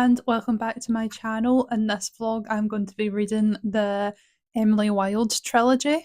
and welcome back to my channel. In this vlog I'm going to be reading the Emily Wilde trilogy.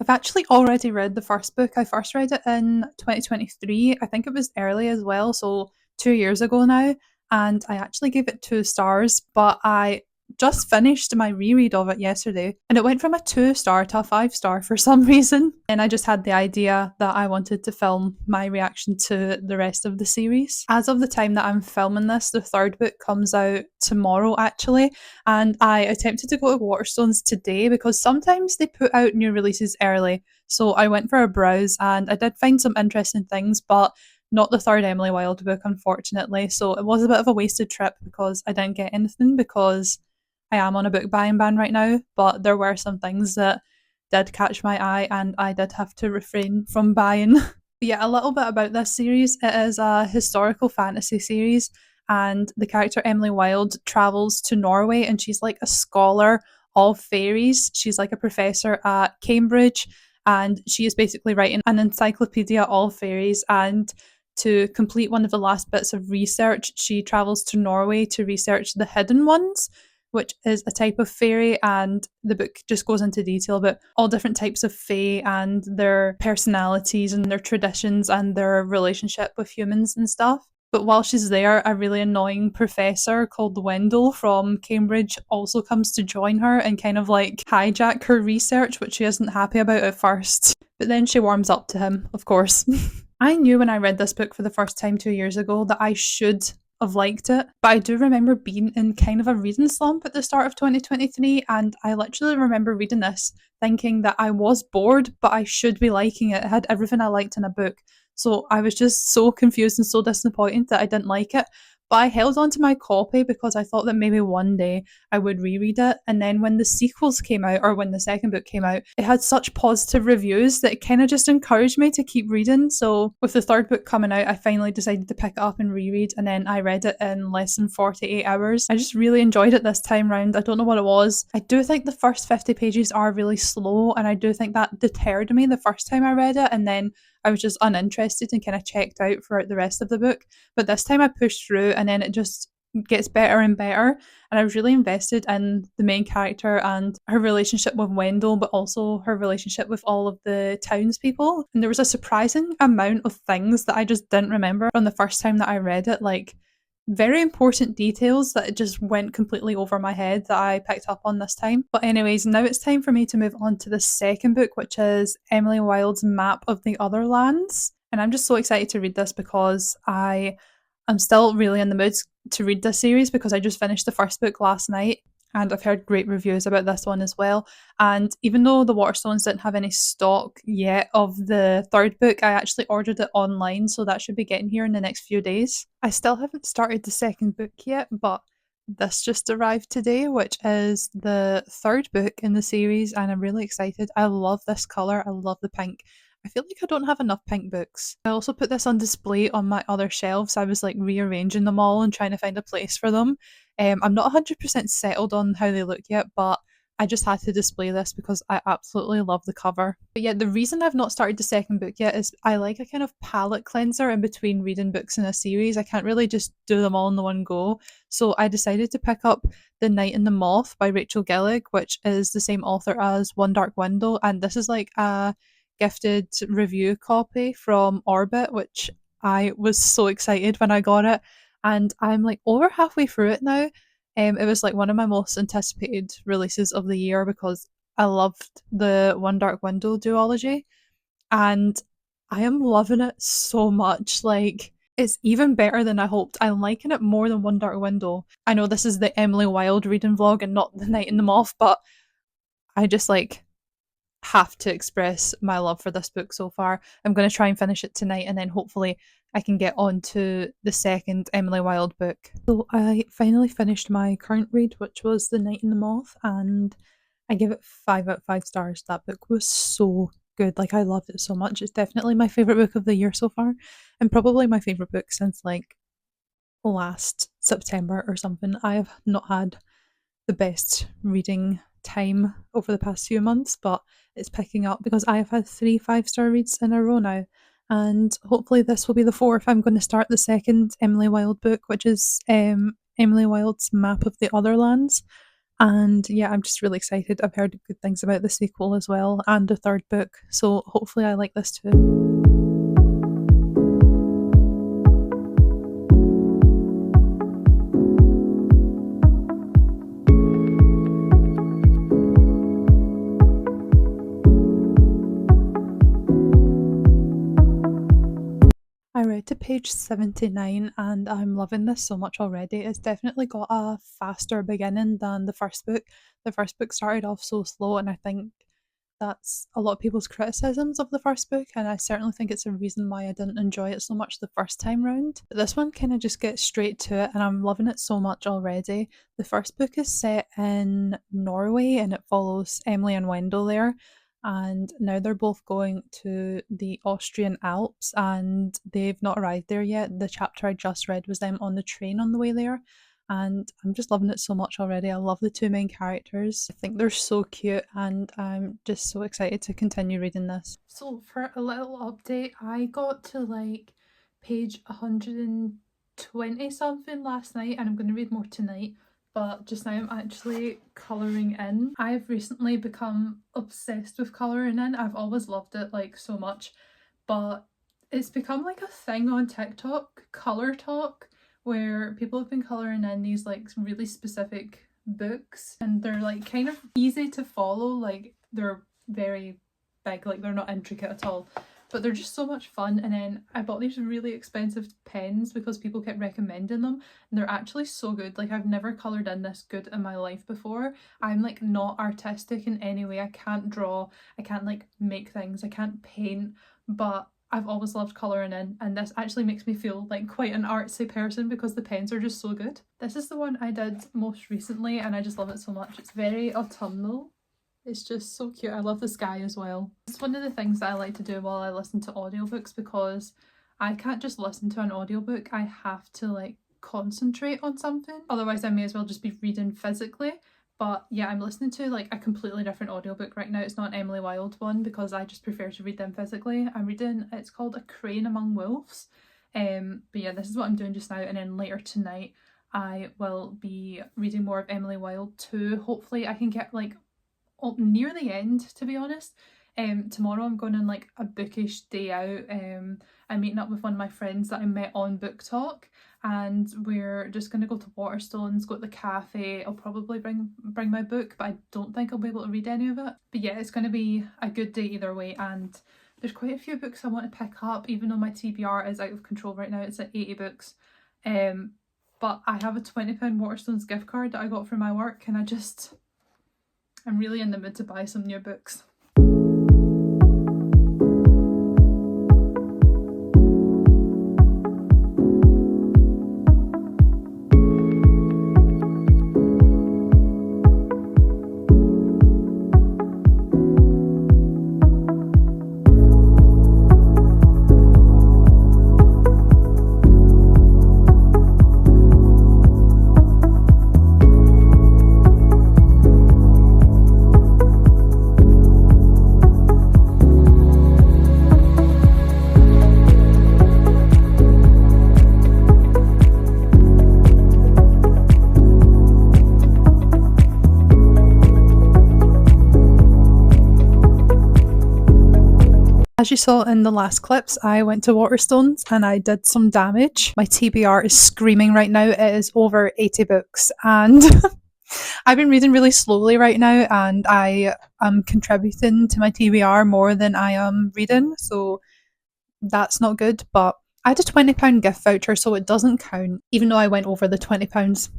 I've actually already read the first book. I first read it in 2023. I think it was early as well, so 2 years ago now, and I actually gave it 2 stars, but I just finished my reread of it yesterday and it went from a 2 star to a 5 star for some reason. And I just had the idea that I wanted to film my reaction to the rest of the series. As of the time that I'm filming this, the third book comes out tomorrow actually, and I attempted to go to Waterstones today because sometimes they put out new releases early. So I went for a browse and I did find some interesting things, but not the third Emily Wilde book, unfortunately. So it was a bit of a wasted trip because I didn't get anything, because I am on a book buying ban right now, but there were some things that did catch my eye and I did have to refrain from buying. But yeah, a little bit about this series. It is a historical fantasy series, and the character Emily Wilde travels to Norway and she's like a scholar of fairies. She's like a professor at Cambridge and she is basically writing an encyclopedia of fairies. And to complete one of the last bits of research, she travels to Norway to research the hidden ones, which is a type of fairy, and the book just goes into detail about all different types of fae and their personalities and their traditions and their relationship with humans and stuff. But while she's there, a really annoying professor called Wendell from Cambridge also comes to join her and kind of like hijack her research, which she isn't happy about at first. But then she warms up to him, of course. I knew when I read this book for the first time 2 years ago that I should have liked it, but I do remember being in kind of a reading slump at the start of 2023, and I literally remember reading this thinking that I was bored but I should be liking it. It had everything I liked in a book, so I was just so confused and so disappointed that I didn't like it. But I held on to my copy because I thought that maybe one day I would reread it. And then when the sequels came out, or when the second book came out, it had such positive reviews that it kind of just encouraged me to keep reading. So with the third book coming out, I finally decided to pick it up and reread. And then I read it in less than 48 hours. I just really enjoyed it this time round. I don't know what it was. I do think the first 50 pages are really slow, and I do think that deterred me the first time I read it. And then I was just uninterested and kind of checked out throughout the rest of the book. But this time I pushed through and then it just gets better and better. And I was really invested in the main character and her relationship with Wendell, but also her relationship with all of the townspeople. And there was a surprising amount of things that I just didn't remember from the first time that I read it, like very important details that just went completely over my head that I picked up on this time. But anyways, now it's time for me to move on to the second book, which is Emily Wilde's Map of the Other Lands. And I'm just so excited to read this because I'm still really in the mood to read this series because I just finished the first book last night and I've heard great reviews about this one as well. And even though the Waterstones didn't have any stock yet of the third book, I actually ordered it online, so that should be getting here in the next few days. I still haven't started the second book yet, but this just arrived today, which is the third book in the series, and I'm really excited. I love this colour, I love the pink. I feel like I don't have enough pink books. I also put this on display on my other shelves. I was like rearranging them all and trying to find a place for them. I'm not 100% settled on how they look yet, but I just had to display this because I absolutely love the cover. But yeah, the reason I've not started the second book yet is I like a kind of palette cleanser in between reading books in a series. I can't really just do them all in the one go. So I decided to pick up The Night and the Moth by Rachel Gillig, which is the same author as One Dark Window. And this is like a gifted review copy from Orbit, which I was so excited when I got it. And I'm like over halfway through it now. It was like one of my most anticipated releases of the year because I loved the One Dark Window duology, and I am loving it so much. Like, it's even better than I hoped. I'm liking it more than One Dark Window. I know this is the Emily Wilde reading vlog and not The Night and the Moth, but I just like have to express my love for this book so far. I'm going to try and finish it tonight and then hopefully I can get on to the second Emily Wilde book. So I finally finished my current read, which was The Night and the Moth, and I give it 5 out of 5 stars. That book was so good. Like, I loved it so much. It's definitely my favourite book of the year so far, and probably my favourite book since like last September or something. I have not had the best reading time over the past few months, but it's picking up because I have had 3 5-star reads in a row now, and hopefully this will be the fourth. I'm going to start the second Emily Wilde book, which is Emily Wilde's Map of the Other Lands. And yeah, I'm just really excited. I've heard good things about the sequel as well and the third book, so hopefully I like this too. I read to page 79 and I'm loving this so much already. It's definitely got a faster beginning than the first book. The first book started off so slow, and I think that's a lot of people's criticisms of the first book, and I certainly think it's a reason why I didn't enjoy it so much the first time round. But this one kind of just gets straight to it, and I'm loving it so much already. The first book is set in Norway and it follows Emily and Wendell there. And now they're both going to the Austrian Alps and they've not arrived there yet. The chapter I just read was them on the train on the way there, and I'm just loving it so much already. I love the two main characters. I think they're so cute, and I'm just so excited to continue reading this. So, for a little update, I got to like page 120 something last night, and I'm going to read more tonight. But just now I'm actually colouring in. I've recently become obsessed with colouring in. I've always loved it like so much, but it's become like a thing on TikTok, colour talk, where people have been colouring in these like really specific books, and they're like kind of easy to follow, like they're very big, like they're not intricate at all, but they're just so much fun. And then I bought these really expensive pens because people kept recommending them, and they're actually so good. Like I've never coloured in this good in my life before. I'm like not artistic in any way. I can't draw, I can't like make things, I can't paint, but I've always loved colouring in, and this actually makes me feel like quite an artsy person because the pens are just so good. This is the one I did most recently and I just love it so much. It's very autumnal. It's just so cute. I love the sky as well. It's one of the things that I like to do while I listen to audiobooks, because I can't just listen to an audiobook. I have to like concentrate on something. Otherwise I may as well just be reading physically. But yeah, I'm listening to like a completely different audiobook right now. It's not an Emily Wilde one because I just prefer to read them physically. I'm reading, it's called A Crane Among Wolves. But yeah, this is what I'm doing just now, and then later tonight I will be reading more of Emily Wilde too. Hopefully I can get like near the end, to be honest. Tomorrow I'm going on like a bookish day out. I'm meeting up with one of my friends that I met on Booktok, and we're just going to go to Waterstones, go to the cafe. I'll probably bring my book, but I don't think I'll be able to read any of it. But yeah, it's going to be a good day either way, and there's quite a few books I want to pick up, even though my TBR is out of control right now. It's at 80 books. But I have a £20 Waterstones gift card that I got from my work, and I'm really in the mood to buy some new books. As you saw in the last clips, I went to Waterstones and I did some damage. My TBR is screaming right now. It is over 80 books, and I've been reading really slowly right now, and I am contributing to my TBR more than I am reading, so that's not good. But I had a £20 gift voucher, so it doesn't count, even though I went over the £20.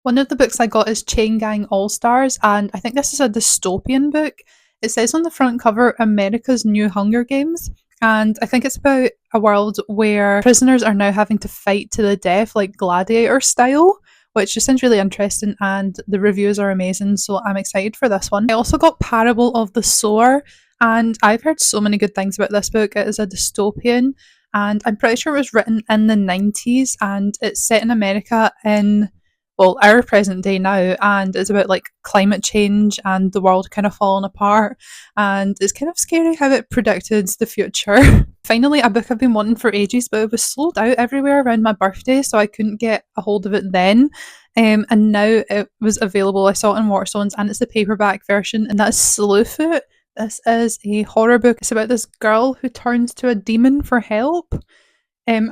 One of the books I got is Chain Gang All Stars, and I think this is a dystopian book. It says on the front cover, America's New Hunger Games, and I think it's about a world where prisoners are now having to fight to the death, like gladiator style, which just sounds really interesting, and the reviews are amazing, so I'm excited for this one. I also got Parable of the Sower, and I've heard so many good things about this book. It is a dystopian, and I'm pretty sure it was written in the 90s, and it's set in America in, well, our present day now, and it's about like climate change and the world kind of falling apart, and it's kind of scary how it predicted the future. Finally, a book I've been wanting for ages, but it was sold out everywhere around my birthday, so I couldn't get a hold of it then. And now it was available. I saw it in Waterstones, and it's the paperback version, and that's Slowfoot. This is a horror book. It's about this girl who turns to a demon for help.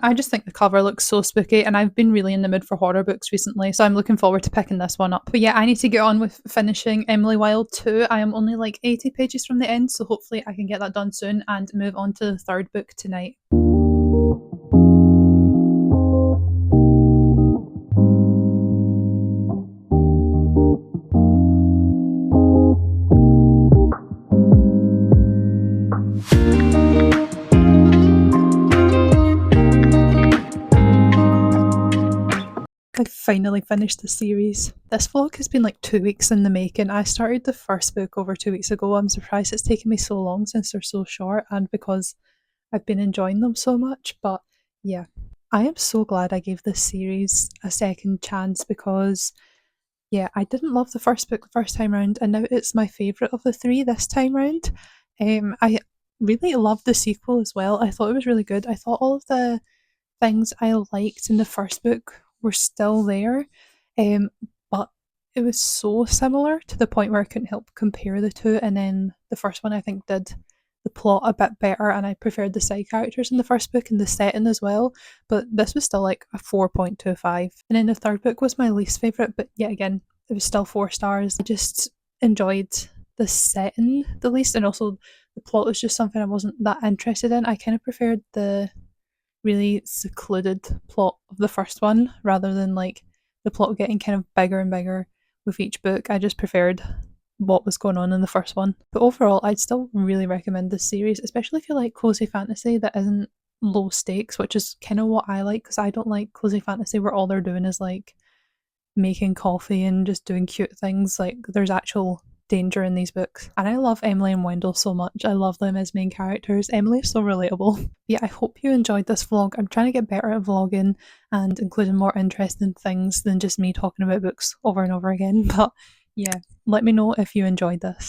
I just think the cover looks so spooky, and I've been really in the mood for horror books recently, so I'm looking forward to picking this one up. But yeah, I need to get on with finishing Emily Wilde too. I am only like 80 pages from the end, so hopefully I can get that done soon and move on to the third book tonight. I finally finished the series. This vlog has been like 2 weeks in the making. I started the first book over 2 weeks ago. I'm surprised it's taken me so long since they're so short and because I've been enjoying them so much. But yeah, I am so glad I gave this series a second chance because yeah, I didn't love the first book the first time round, and now it's my favourite of the three this time round. I really loved the sequel as well. I thought it was really good. I thought all of the things I liked in the first book were still there, but it was so similar to the point where I couldn't help compare the two. And then the first one I think did the plot a bit better, and I preferred the side characters in the first book and the setting as well. But this was still like a 4.25. And then the third book was my least favourite, but yet again, it was still 4 stars. I just enjoyed the setting the least, and also the plot was just something I wasn't that interested in. I kind of preferred the really secluded plot of the first one rather than like the plot getting kind of bigger and bigger with each book. I just preferred what was going on in the first one. But overall, I'd still really recommend this series, especially if you like cozy fantasy that isn't low stakes, which is kind of what I like because I don't like cozy fantasy where all they're doing is like making coffee and just doing cute things. Like there's actual danger in these books. And I love Emily and Wendell so much. I love them as main characters. Emily is so relatable. Yeah, I hope you enjoyed this vlog. I'm trying to get better at vlogging and including more interesting things than just me talking about books over and over again. But yeah, let me know if you enjoyed this.